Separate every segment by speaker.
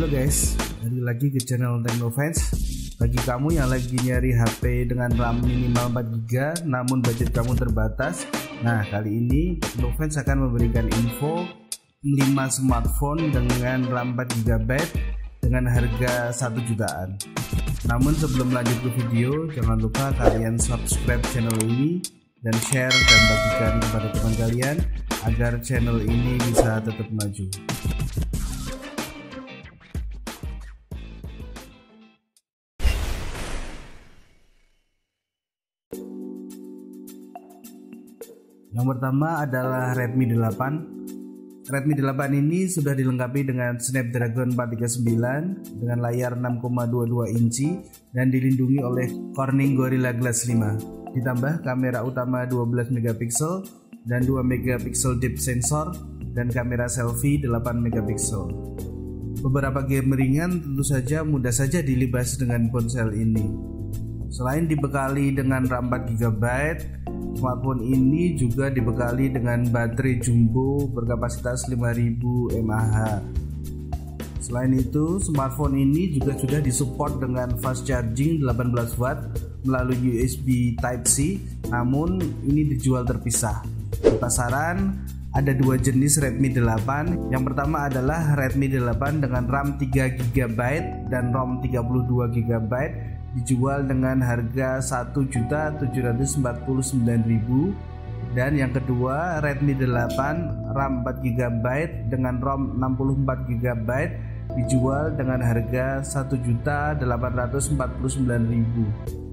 Speaker 1: Halo guys, balik lagi ke channel Teknofans. Bagi kamu yang lagi nyari HP dengan RAM minimal 4GB namun budget kamu terbatas, nah kali ini Teknofans akan memberikan info 5 smartphone dengan RAM 4GB dengan harga 1 jutaan. Namun sebelum lanjut ke video, jangan lupa kalian subscribe channel ini dan share dan bagikan kepada teman kalian agar channel ini bisa tetap maju. Yang pertama adalah Redmi 8. Redmi 8 ini sudah dilengkapi dengan Snapdragon 439 dengan layar 6,22 inci dan dilindungi oleh Corning Gorilla Glass 5. Ditambah kamera utama 12 megapiksel dan 2 megapiksel depth sensor dan kamera selfie 8 megapiksel. Beberapa game ringan tentu saja mudah saja dilibas dengan ponsel ini. Selain dibekali dengan RAM 4GB, smartphone ini juga dibekali dengan baterai jumbo berkapasitas 5000 mAh. Selain itu, smartphone ini juga sudah disupport dengan fast charging 18 watt melalui USB Type-C, namun ini dijual terpisah. Di pasaran ada dua jenis Redmi 8. Yang pertama adalah Redmi 8 dengan RAM 3GB dan ROM 32GB, dijual dengan harga 1.749.000. Dan yang kedua Redmi 8 RAM 4GB dengan ROM 64GB, dijual dengan harga 1.849.000.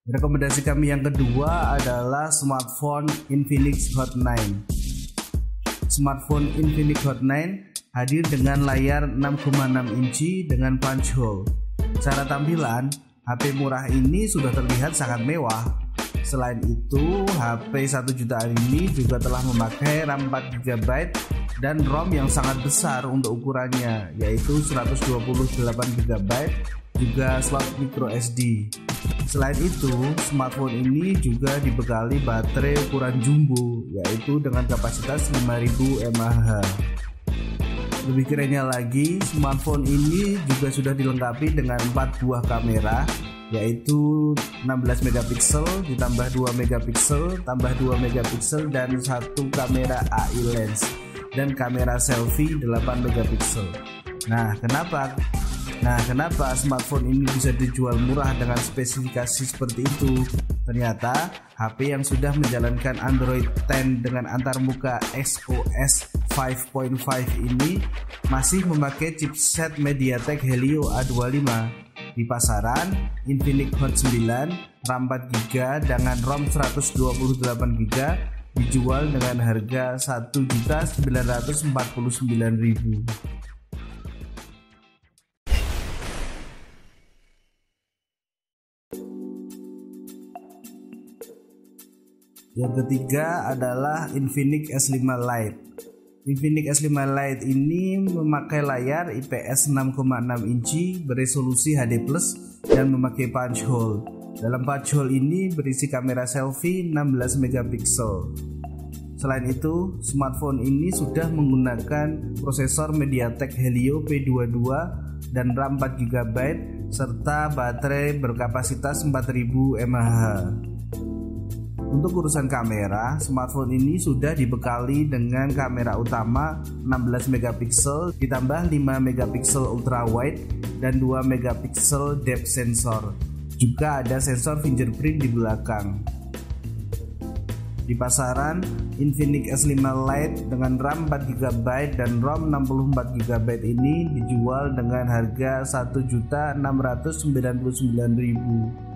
Speaker 1: Rekomendasi kami yang kedua adalah smartphone Infinix Hot 9. Smartphone Infinix Hot 9 hadir dengan layar 6,6 inci dengan punch hole. Secara tampilan, HP murah ini sudah terlihat sangat mewah. Selain itu, HP 1 jutaan ini juga telah memakai RAM 4GB dan ROM yang sangat besar untuk ukurannya, yaitu 128GB, juga slot micro SD. Selain itu, smartphone ini juga dibekali baterai ukuran jumbo, yaitu dengan kapasitas 5000 mAh. Lebih kerennya lagi, smartphone ini juga sudah dilengkapi dengan 4 buah kamera, yaitu 16 megapiksel ditambah 2 megapiksel tambah 2 megapiksel dan 1 kamera AI lens dan kamera selfie 8 megapiksel. Nah, kenapa smartphone ini bisa dijual murah dengan spesifikasi seperti itu? Ternyata HP yang sudah menjalankan Android 10 dengan antarmuka XOS 5.5 ini masih memakai chipset MediaTek Helio A25. Di pasaran, Infinix Hot 9 RAM 4GB dengan ROM 128GB dijual dengan harga 1.949.000. Yang ketiga adalah Infinix S5 Lite. Infinix S5 Lite ini memakai layar IPS 6,6 inci beresolusi HD+ dan memakai punch hole. Dalam punch hole ini berisi kamera selfie 16 megapiksel. Selain itu, smartphone ini sudah menggunakan prosesor MediaTek Helio P22 dan RAM 4GB serta baterai berkapasitas 4000 mAh. Untuk urusan kamera, smartphone ini sudah dibekali dengan kamera utama 16 megapiksel ditambah 5 megapiksel ultra wide dan 2 megapiksel depth sensor. Juga ada sensor fingerprint di belakang. Di pasaran, Infinix S5 Lite dengan RAM 4GB dan ROM 64GB ini dijual dengan harga 1.699.000.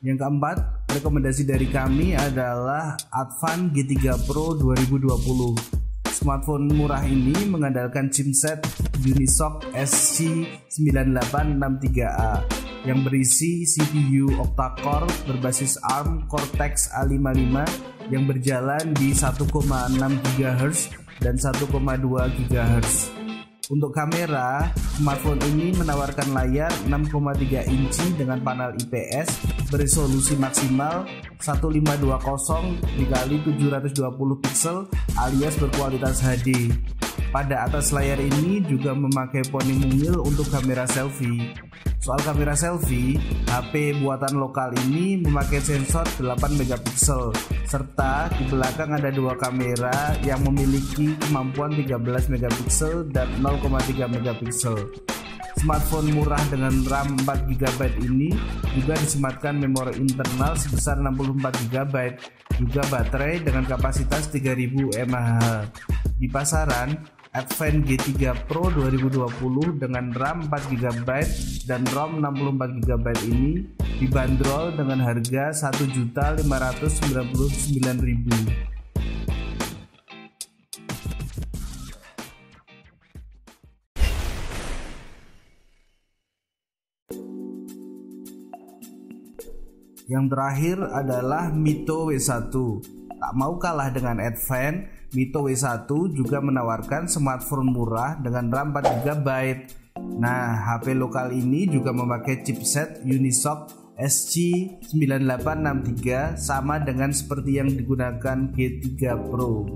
Speaker 1: Yang keempat, rekomendasi dari kami adalah Advan G3 Pro 2020. Smartphone murah ini mengandalkan chipset Unisoc SC9863A yang berisi CPU octa-core berbasis ARM Cortex A55 yang berjalan di 1,6 GHz dan 1,2 GHz. Untuk kamera, smartphone ini menawarkan layar 6,3 inci dengan panel IPS beresolusi maksimal 1520 x 720 pixel alias berkualitas HD. Pada atas layar ini juga memakai poni mungil untuk kamera selfie. Soal kamera selfie, HP buatan lokal ini memakai sensor 8 megapiksel serta di belakang ada dua kamera yang memiliki kemampuan 13 megapiksel dan 0,3 megapiksel. Smartphone murah dengan RAM 4 GB ini juga disematkan memori internal sebesar 64 GB, juga baterai dengan kapasitas 3000 mAh. Di pasaran, Advance G3 Pro 2020 dengan RAM 4 GB dan ROM 64 GB ini dibanderol dengan harga Rp1.599.000. Yang terakhir adalah Mito W1. Tak mau kalah dengan Advance, Mito W1 juga menawarkan smartphone murah dengan RAM 4 GB. Nah, HP lokal ini juga memakai chipset Unisoc SC9863 sama dengan seperti yang digunakan G3 Pro.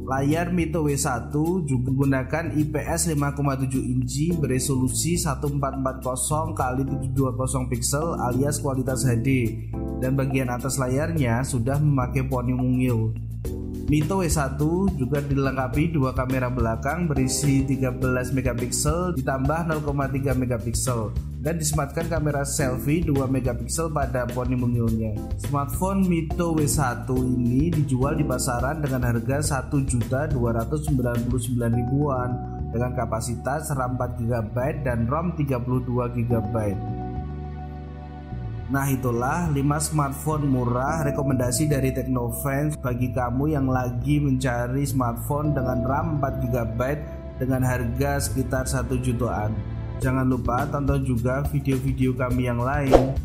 Speaker 1: Layar Mito W1 juga menggunakan IPS 5,7 inci beresolusi 1440 x 720 pixel alias kualitas HD, dan bagian atas layarnya sudah memakai poni mungil. Mito W1 juga dilengkapi dua kamera belakang berisi 13 megapiksel ditambah 0,3 megapiksel dan disematkan kamera selfie 2 megapiksel pada poni mungilnya. Smartphone Mito W1 ini dijual di pasaran dengan harga Rp1.299.000-an dengan kapasitas RAM 4 GB dan ROM 32 GB. Nah, itulah 5 smartphone murah rekomendasi dari Teknofans bagi kamu yang lagi mencari smartphone dengan RAM 4 GB dengan harga sekitar 1 jutaan. Jangan lupa tonton juga video-video kami yang lain.